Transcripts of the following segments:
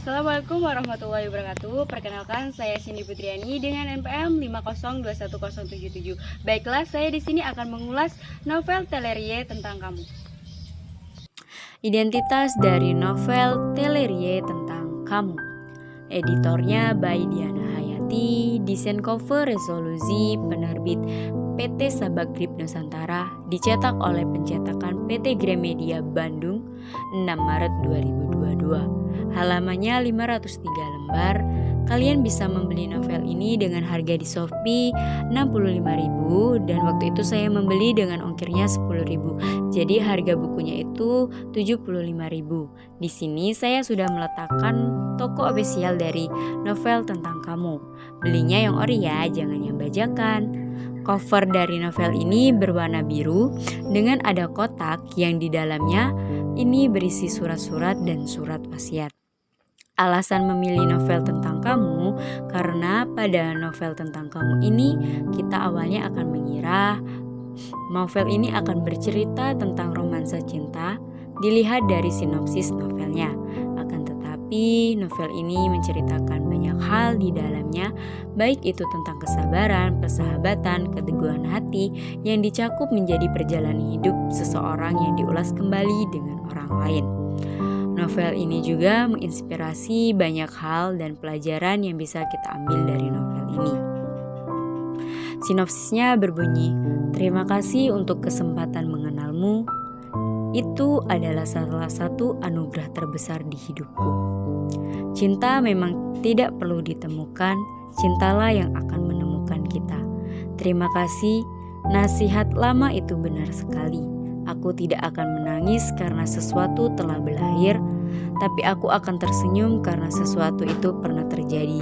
Assalamualaikum warahmatullahi wabarakatuh. Perkenalkan, saya Cindy Putriani dengan NPM 5021077. Baiklah, saya di sini akan mengulas novel Telerie tentang kamu. Identitas dari novel Telerie tentang kamu. Editornya by Diana Hayati, desain cover resolusi penerbit PT Sabagrip Nusantara, dicetak oleh pencetakan PT Gramedia Bandung 6 Maret 2022. Halamannya 503 lembar. Kalian bisa membeli novel ini dengan harga di Shopee 65.000 dan waktu itu saya membeli dengan ongkirnya 10.000. Jadi harga bukunya itu 75.000. Di sini saya sudah meletakkan toko official dari novel tentang kamu. Belinya yang ori ya, jangan yang bajakan. Cover dari novel ini berwarna biru dengan ada kotak yang di dalamnya ini berisi surat-surat dan surat wasiat. Alasan memilih novel tentang kamu karena pada novel tentang kamu ini kita awalnya akan mengira novel ini akan bercerita tentang romansa cinta dilihat dari sinopsis novelnya. Akan tetapi novel ini menceritakan banyak hal di dalamnya, baik itu tentang kesabaran, persahabatan, keteguhan hati yang dicakup menjadi perjalanan hidup seseorang yang diulas kembali dengan orang lain. Novel ini juga menginspirasi banyak hal dan pelajaran yang bisa kita ambil dari novel ini. Sinopsisnya berbunyi, "Terima kasih untuk kesempatan mengenalmu. Itu adalah salah satu anugerah terbesar di hidupku. Cinta memang tidak perlu ditemukan, cintalah yang akan menemukan kita. Terima kasih, nasihat lama itu benar sekali. Aku tidak akan menangis karena sesuatu telah berakhir, tapi aku akan tersenyum karena sesuatu itu pernah terjadi.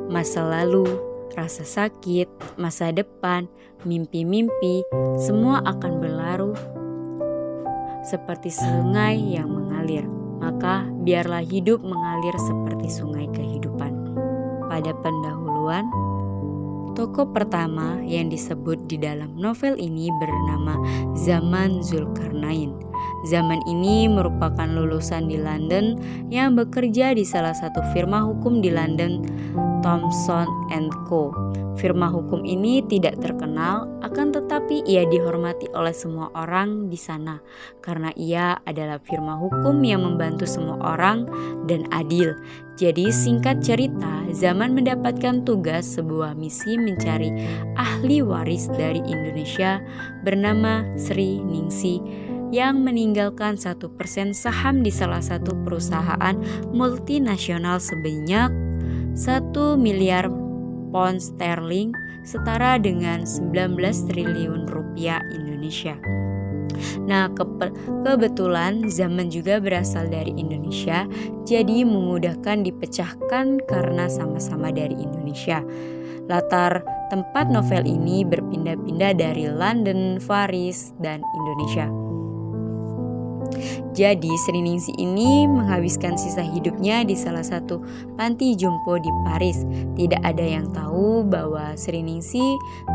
Masa lalu, rasa sakit, masa depan, mimpi-mimpi, semua akan berlalu seperti sungai yang mengalir. Maka biarlah hidup mengalir seperti sungai kehidupan." Pada pendahuluan, tokoh pertama yang disebut di dalam novel ini bernama Zaman Zulkarnain. Zaman ini merupakan lulusan di London yang bekerja di salah satu firma hukum di London, Thomson & Co. Firma hukum ini tidak terkenal, akan tetapi ia dihormati oleh semua orang di sana karena ia adalah firma hukum yang membantu semua orang dan adil. Jadi singkat cerita, Zaman mendapatkan tugas sebuah misi mencari ahli waris dari Indonesia bernama Sri Ningsi yang meninggalkan 1% saham di salah satu perusahaan multinasional sebanyak 1 miliar pound sterling setara dengan 19 triliun rupiah Indonesia. Nah, kebetulan Zaman juga berasal dari Indonesia, jadi memudahkan dipecahkan karena sama-sama dari Indonesia. Latar tempat novel ini berpindah-pindah dari London, Paris, dan Indonesia. Jadi Sri Ningsi ini menghabiskan sisa hidupnya di salah satu panti jompo di Paris. Tidak ada yang tahu bahwa Sri Ningsi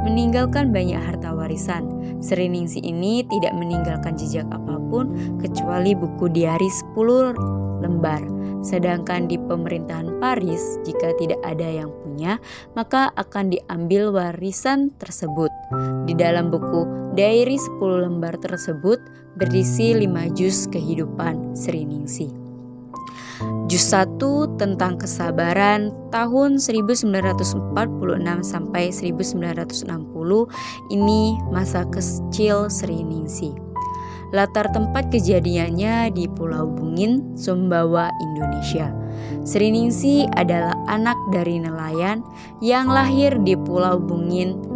meninggalkan banyak harta warisan. Sri Ningsi ini tidak meninggalkan jejak apapun kecuali buku diari 10 lembar. Sedangkan di pemerintahan Paris, jika tidak ada yang punya, maka akan diambil warisan tersebut. Di dalam buku diary 10 lembar tersebut berisi 5 juz kehidupan Sri Ningsi. Juz 1 tentang kesabaran tahun 1946 sampai 1960, ini masa kecil Sri Ningsi. Latar tempat kejadiannya di Pulau Bungin, Sumbawa, Indonesia. Sri Ningsi adalah anak dari nelayan yang lahir di Pulau Bungin,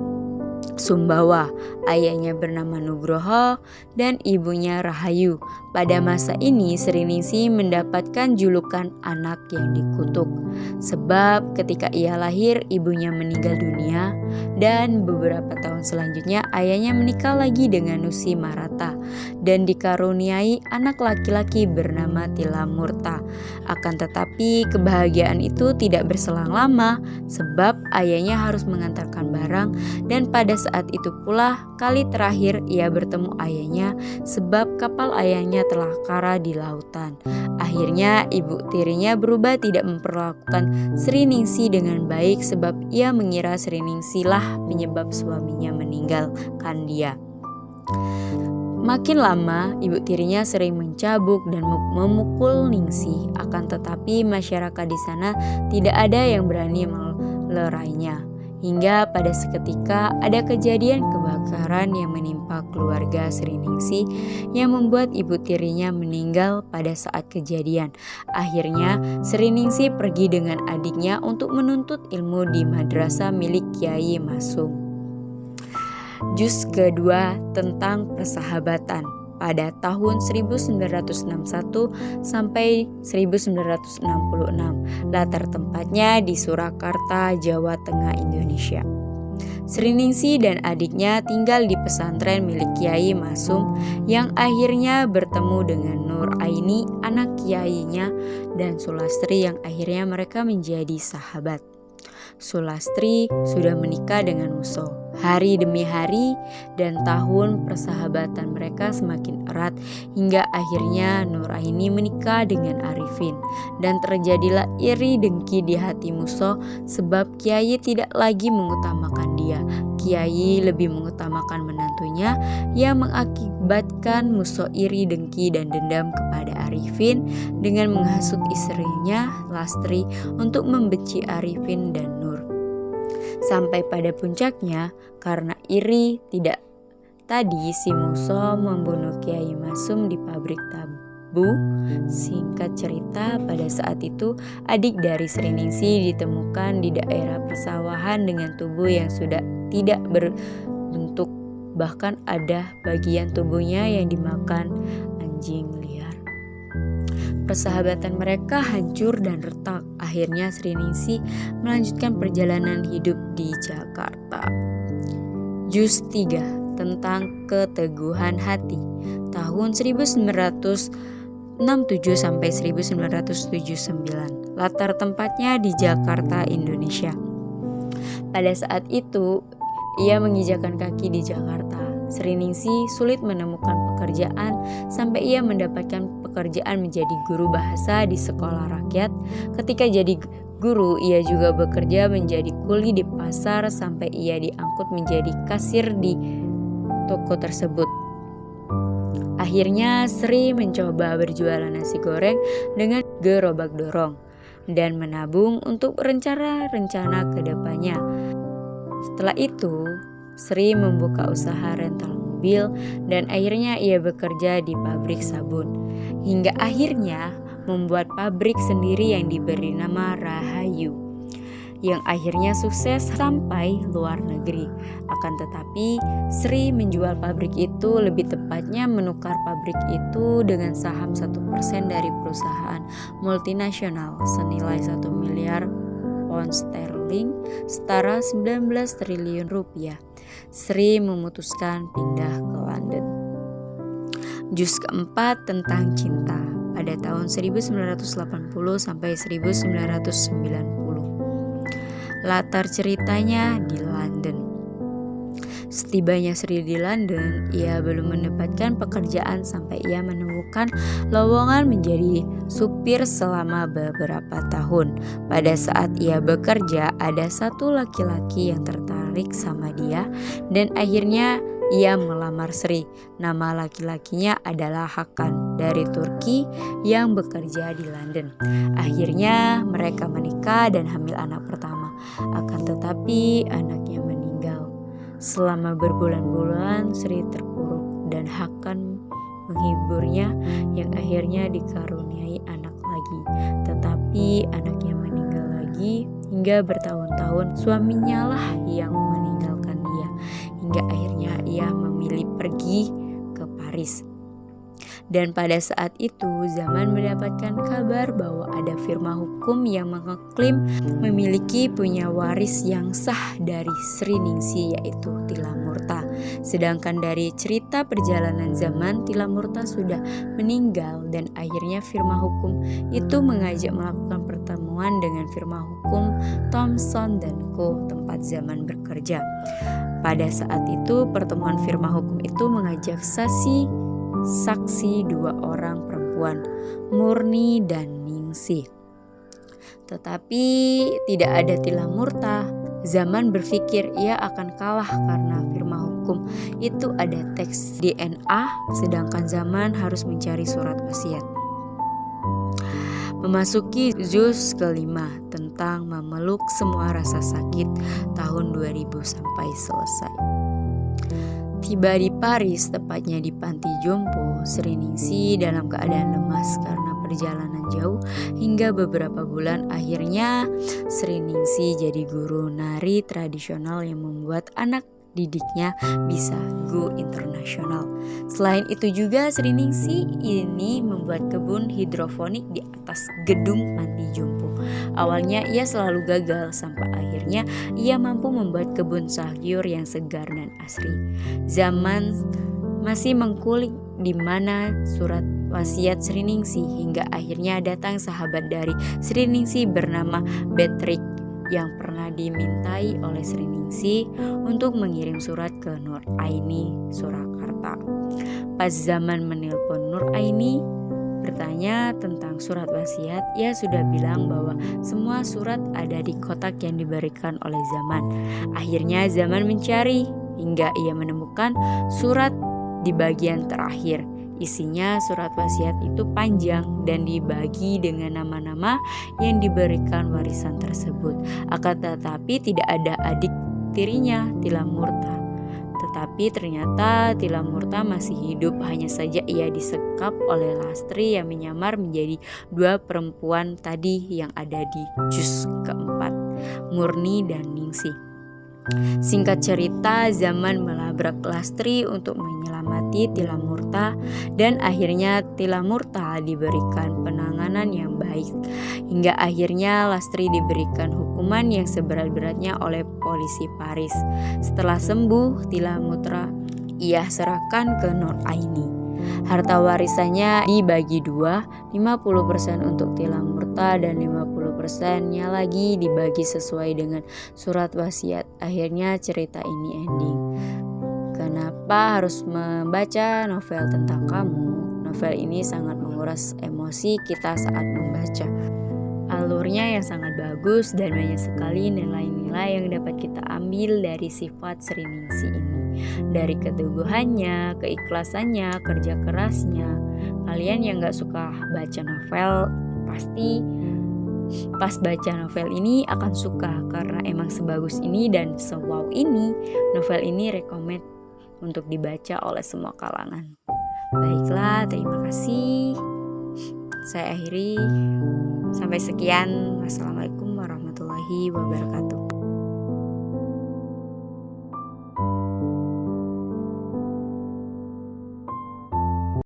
Sumbawa. Ayahnya bernama Nugroho dan ibunya Rahayu. Pada masa ini Sri Ningsi mendapatkan julukan anak yang dikutuk, sebab ketika ia lahir ibunya meninggal dunia dan beberapa tahun selanjutnya ayahnya menikah lagi dengan Nusi Marata dan dikaruniai anak laki-laki bernama Tilamurta. Akan tetapi kebahagiaan itu tidak berselang lama sebab ayahnya harus mengantarkan barang dan pada saat saat itu pula kali terakhir ia bertemu ayahnya sebab kapal ayahnya telah karam di lautan. Akhirnya ibu tirinya berubah tidak memperlakukan Sri Ningsih dengan baik sebab ia mengira Sri Ningsih lah penyebab suaminya meninggalkan dia. Makin lama, ibu tirinya sering mencabuk dan memukul Ningsih. Akan tetapi masyarakat di sana tidak ada yang berani melerainya. Hingga pada seketika ada kejadian kebakaran yang menimpa keluarga Sri Ningsih yang membuat ibu tirinya meninggal pada saat kejadian. Akhirnya Sri Ningsih pergi dengan adiknya untuk menuntut ilmu di madrasah milik Kiai Masum. Juz kedua tentang persahabatan pada tahun 1961 sampai 1966. Latar tempatnya di Surakarta, Jawa Tengah, Indonesia. Sri Ningsih dan adiknya tinggal di pesantren milik Kiai Masum yang akhirnya bertemu dengan Nur Aini, anak kiainya, dan Sulastri yang akhirnya mereka menjadi sahabat. Sulastri sudah menikah dengan Muso. Hari demi hari dan tahun persahabatan mereka semakin erat hingga akhirnya Nur Aini menikah dengan Arifin dan terjadilah iri dengki di hati Muso sebab Kiai tidak lagi mengutamakan dia. Kiai lebih mengutamakan menantunya yang mengakibatkan Muso iri dengki dan dendam kepada Arifin dengan menghasut istrinya Lastri untuk membenci Arifin dan Nur. Sampai pada puncaknya karena iri tidak tadi si Muso membunuh Kiai Masum di pabrik tabu. Singkat cerita, pada saat itu adik dari Sri Ningsih ditemukan di daerah persawahan dengan tubuh yang sudah tidak berbentuk, bahkan ada bagian tubuhnya yang dimakan anjing liar. Persahabatan mereka hancur dan retak. Akhirnya Sri Ningsih melanjutkan perjalanan hidup di Jakarta. Juz 3 tentang keteguhan hati tahun 1967 sampai 1979. Latar tempatnya di Jakarta, Indonesia. Pada saat itu ia menginjakkan kaki di Jakarta. Sri Ningsih sulit menemukan pekerjaan sampai ia mendapatkan pekerjaan menjadi guru bahasa di sekolah rakyat. Ketika jadi guru, ia juga bekerja menjadi kuli di pasar sampai ia diangkut menjadi kasir di toko tersebut. Akhirnya Sri mencoba berjualan nasi goreng dengan gerobak dorong dan menabung untuk rencana-rencana ke depannya. Setelah itu, Sri membuka usaha rental mobil dan akhirnya ia bekerja di pabrik sabun. Hingga akhirnya membuat pabrik sendiri yang diberi nama Rahayu, yang akhirnya sukses sampai luar negeri. Akan tetapi Sri menjual pabrik itu, lebih tepatnya menukar pabrik itu dengan saham 1% dari perusahaan multinasional senilai 1 miliar pound sterling setara 19 triliun rupiah. Sri memutuskan pindah ke London. Juz keempat tentang cinta pada tahun 1980 sampai 1990. Latar ceritanya di London. Setibanya Sri di London, ia belum mendapatkan pekerjaan sampai ia menemukan lowongan menjadi supir selama beberapa tahun. Pada saat ia bekerja, ada satu laki-laki yang tertarik sama dia dan akhirnya ia melamar Sri. Nama laki-lakinya adalah Hakan dari Turki yang bekerja di London. Akhirnya mereka menikah dan hamil anak pertama. Akan tetapi anaknya meninggal. Selama berbulan-bulan Sri terpuruk dan Hakan menghiburnya yang akhirnya dikaruniai anak lagi. Tetapi anaknya meninggal lagi hingga bertahun-tahun suaminya lah yang meninggalkan dia. Hingga akhirnya ia memilih pergi ke Paris. Dan pada saat itu Zaman mendapatkan kabar bahwa ada firma hukum yang mengklaim memiliki punya waris yang sah dari Sri Ningsih, yaitu Tilamurta. Sedangkan dari cerita perjalanan zaman, Tilamurta sudah meninggal dan akhirnya firma hukum itu mengajak melakukan pertemuan dengan firma hukum Thomson dan Co. tempat Zaman bekerja. Pada saat itu pertemuan firma hukum itu mengajak saksi dua orang perempuan, Murni dan Ningsih. Tetapi tidak ada Tilamurta. Zaman berpikir ia akan kalah karena firma hukum itu ada teks DNA, sedangkan Zaman harus mencari surat wasiat. Memasuki juz kelima tentang memeluk semua rasa sakit tahun 2000 sampai selesai. Tiba di Paris, tepatnya di Panti Jompo, Sri Ningsih dalam keadaan lemas karena perjalanan jauh hingga beberapa bulan. Akhirnya Sri Ningsih jadi guru nari tradisional yang membuat anak didiknya bisa go internasional. Selain itu juga Sri Ningsih ini membuat kebun hidroponik di atas gedung Panti Jompo. Awalnya ia selalu gagal sampai akhirnya ia mampu membuat kebun sayur yang segar dan asri. Zaman masih mengkulik di mana surat wasiat Sri Ningsih hingga akhirnya datang sahabat dari Sri Ningsih bernama Beatrix yang pernah dimintai oleh Sri Ningsih untuk mengirim surat ke Nur Aini Surakarta. Pas Zaman menelpon Nur Aini bertanya tentang surat wasiat, ia sudah bilang bahwa semua surat ada di kotak yang diberikan oleh Zaman. Akhirnya Zaman mencari hingga ia menemukan surat di bagian terakhir. Isinya surat wasiat itu panjang dan dibagi dengan nama-nama yang diberikan warisan tersebut. Akan tetapi tidak ada adik tirinya, Tilamurta. Tetapi ternyata Tilamurta masih hidup, hanya saja ia disekap oleh Lastri yang menyamar menjadi dua perempuan tadi yang ada di juz keempat, Murni dan Ningsih. Singkat cerita, Zaman melabrak Lastri untuk menyelamati Tilamurta dan akhirnya Tilamurta diberikan penanganan yang baik. Hingga akhirnya Lastri diberikan hukuman yang seberat-beratnya oleh polisi Paris. Setelah sembuh, Tilamurta ia serahkan ke Nur Aini. Harta warisannya dibagi dua, 50% untuk Tilamurta dan 50%-nya lagi dibagi sesuai dengan surat wasiat. Akhirnya cerita ini ending. Kenapa harus membaca novel tentang kamu? Novel ini sangat menguras emosi kita saat membaca. Alurnya yang sangat bagus dan banyak sekali nilai-nilai yang dapat kita ambil dari sifat Sri Ningsih ini. Dari keteguhannya, keikhlasannya, kerja kerasnya. Kalian yang gak suka baca novel pasti pas baca novel ini akan suka karena emang sebagus ini dan sewow ini. Novel ini rekomend untuk dibaca oleh semua kalangan. Baiklah, terima kasih. Saya akhiri. Sampai sekian. Wassalamualaikum warahmatullahi wabarakatuh.